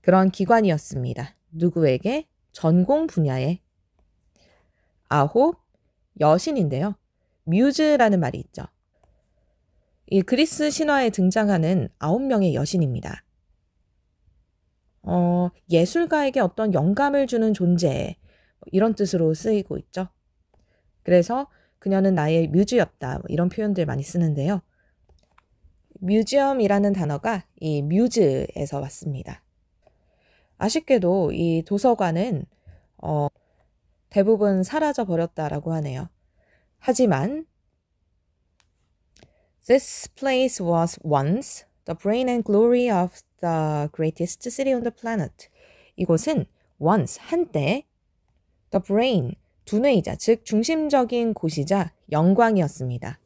그런 기관이었습니다. 누구에게? 전공 분야에. 9, 여신인데요. 뮤즈라는 말이 있죠. 이 그리스 신화에 등장하는 9명의 여신입니다. 예술가에게 어떤 영감을 주는 존재, 이런 뜻으로 쓰이고 있죠. 그래서 그녀는 나의 뮤즈였다, 이런 표현들 많이 쓰는데요. 뮤지엄이라는 단어가 이 뮤즈에서 왔습니다. 아쉽게도 이 도서관은 대부분 사라져 버렸다라고 하네요. 하지만 This place was once the brain and glory of the greatest city on the planet. 이곳은 once, 한때 the brain, 두뇌이자 즉 중심적인 곳이자 영광이었습니다.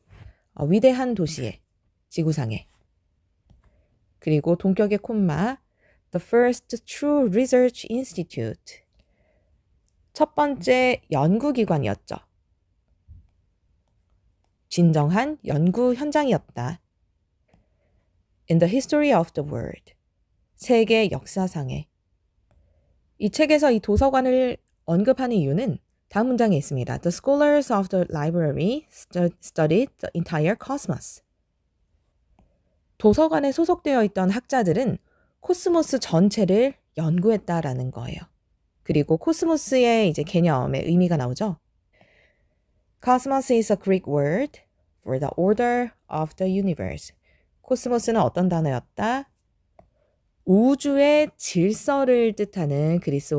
위대한 도시에, 지구상에. 그리고 동격의 콤마 The first true research institute. 첫 번째 연구기관이었죠. 진정한 연구 현장이었다. In the history of the world. 세계 역사상에. 이 책에서 이 도서관을 언급하는 이유는 다음 문장에 있습니다. The scholars of the library studied the entire cosmos. 도서관에 소속되어 있던 학자들은 코스모스 전체를 연구했다라는 거예요. 그리고 코스모스의 이제 개념의 의미가 나오죠. Cosmos is a Greek word for the order of the universe. 코스모스는 어떤 단어였다? 우주의 질서를 뜻하는 그리스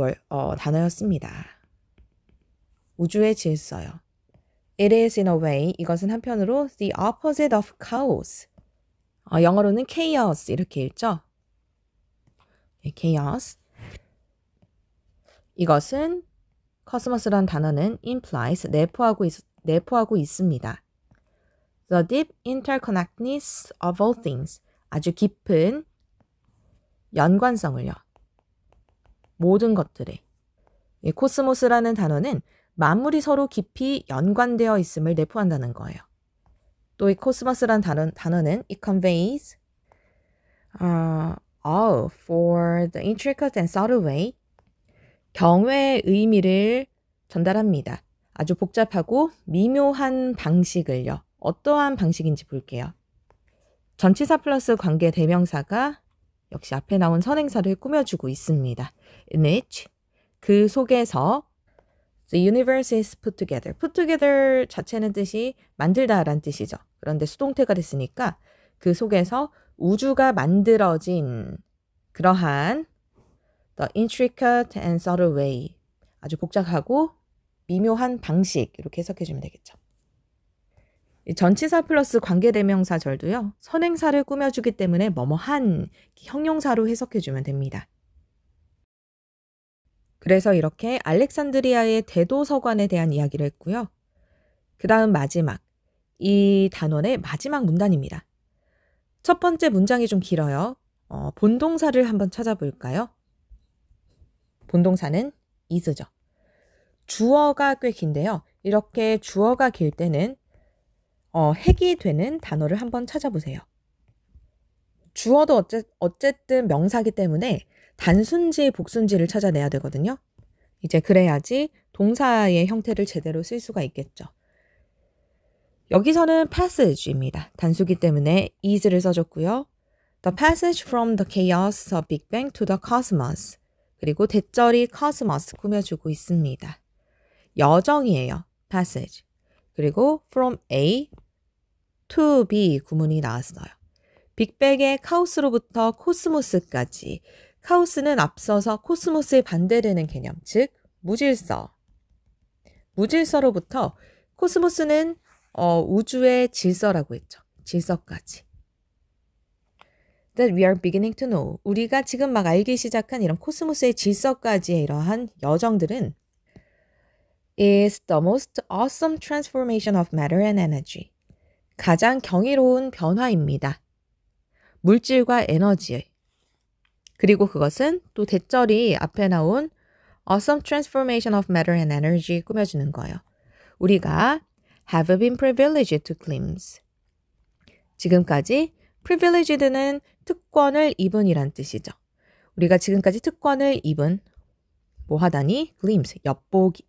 단어였습니다. 우주의 질서요. It is in a way, 이것은 한편으로 the opposite of chaos. 영어로는 chaos 이렇게 읽죠. chaos. 이것은 cosmos란 단어는 implies, 내포하고 있습니다. The deep interconnectedness of all things. 아주 깊은 연관성을요. 모든 것들에. 이 코스모스라는 단어는 만물이 서로 깊이 연관되어 있음을 내포한다는 거예요. 또 이 코스모스라는 단어는 it conveys for the intricate and subtle way. 경외의 의미를 전달합니다. 아주 복잡하고 미묘한 방식을요. 어떠한 방식인지 볼게요. 전치사 플러스 관계 대명사가 역시 앞에 나온 선행사를 꾸며주고 있습니다. In which, 그 속에서 the universe is put together. put together 자체는 뜻이 만들다라는 뜻이죠. 그런데 수동태가 됐으니까 그 속에서 우주가 만들어진 그러한 the intricate and subtle way. 아주 복잡하고 미묘한 방식, 이렇게 해석해주면 되겠죠. 전치사 플러스 관계대명사절도요. 선행사를 꾸며주기 때문에 뭐뭐한 형용사로 해석해주면 됩니다. 그래서 이렇게 알렉산드리아의 대도서관에 대한 이야기를 했고요. 그 다음 마지막, 이 단원의 마지막 문단입니다. 첫 번째 문장이 좀 길어요. 본동사를 한번 찾아볼까요? 본동사는 is죠. 주어가 꽤 긴데요. 이렇게 주어가 길 때는 핵이 되는 단어를 한번 찾아보세요. 주어도 어쨌든 명사기 때문에 단순지, 복순지를 찾아내야 되거든요. 이제 그래야지 동사의 형태를 제대로 쓸 수가 있겠죠. 여기서는 passage입니다. 단수기 때문에 is를 써줬고요. The passage from the chaos of Big Bang to the cosmos. 그리고 대절이 cosmos 꾸며주고 있습니다. 여정이에요. passage. 그리고 from A to B 구문이 나왔어요. 빅뱅의 카오스로부터 코스모스까지. 카오스는 앞서서 코스모스의 반대되는 개념, 즉 무질서. 무질서로부터 코스모스는 우주의 질서라고 했죠. 질서까지. That we are beginning to know. 우리가 지금 막 알기 시작한 이런 코스모스의 질서까지의 이러한 여정들은 is the most awesome transformation of matter and energy. 가장 경이로운 변화입니다. 물질과 에너지의. 그리고 그것은 또 대절이 앞에 나온 awesome transformation of matter and energy 꾸며주는 거예요. 우리가 have been privileged to glimpse. 지금까지 privileged는 특권을 입은이란 뜻이죠. 우리가 지금까지 특권을 입은 뭐 하다니? glimpse,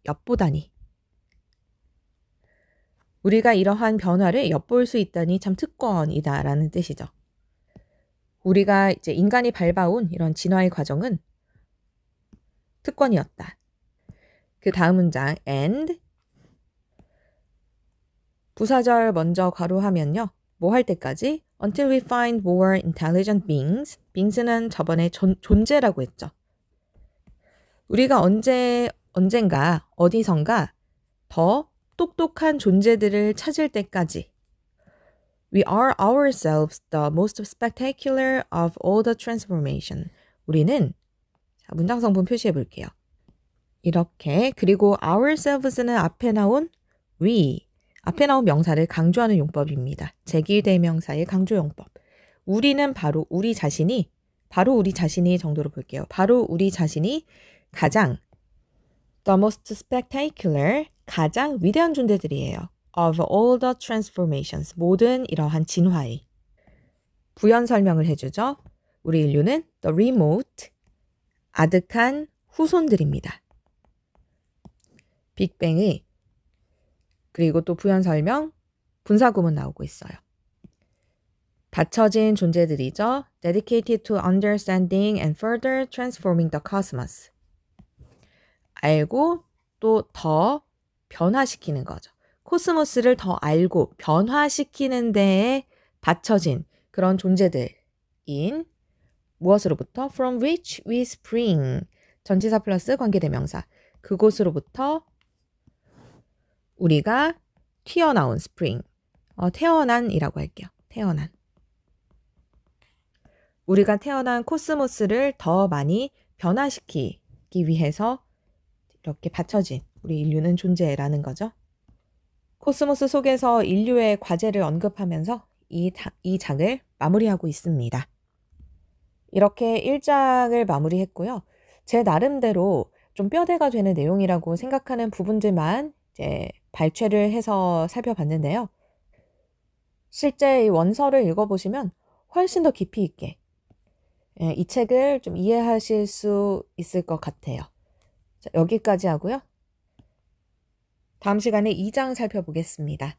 엿보다니. 우리가 이러한 변화를 엿볼 수 있다니 참 특권이다라는 뜻이죠. 우리가 이제 인간이 밟아온 이런 진화의 과정은 특권이었다. 그 다음 문장 and 부사절 먼저 괄호하면요. 뭐 할 때까지? Until we find more intelligent beings. beings는 저번에 존재라고 했죠. 우리가 언젠가 어디선가 더 똑똑한 존재들을 찾을 때까지 We are ourselves the most spectacular of all the transformation. 우리는 문장 성분 표시해 볼게요. 이렇게 그리고 ourselves는 앞에 나온 we, 앞에 나온 명사를 강조하는 용법입니다. 제기대명사의 강조 용법. 우리는 바로 우리 자신이 정도로 볼게요. 바로 우리 자신이 가장 the most spectacular, 가장 위대한 존재들이에요. of all the transformations, 모든 이러한 진화의. 부연 설명을 해주죠. 우리 인류는 the remote, 아득한 후손들입니다. 빅뱅의 그리고 또 부연 설명, 분사구문 나오고 있어요. 받쳐진 존재들이죠. dedicated to understanding and further transforming the cosmos. 알고 또 더 변화시키는 거죠. 코스모스를 더 알고 변화시키는 데에 받쳐진 그런 존재들인 무엇으로부터? From which we spring. 전치사 플러스 관계대명사. 그곳으로부터 우리가 튀어나온 spring. 태어난이라고 할게요. 태어난. 우리가 태어난 코스모스를 더 많이 변화시키기 위해서 이렇게 받쳐진 우리 인류는 존재라는 거죠. 코스모스 속에서 인류의 과제를 언급하면서 이 장을 마무리하고 있습니다. 이렇게 1장을 마무리했고요. 제 나름대로 좀 뼈대가 되는 내용이라고 생각하는 부분들만 이제 발췌를 해서 살펴봤는데요. 실제 이 원서를 읽어보시면 훨씬 더 깊이 있게 이 책을 좀 이해하실 수 있을 것 같아요. 자, 여기까지 하고요. 다음 시간에 2장 살펴보겠습니다.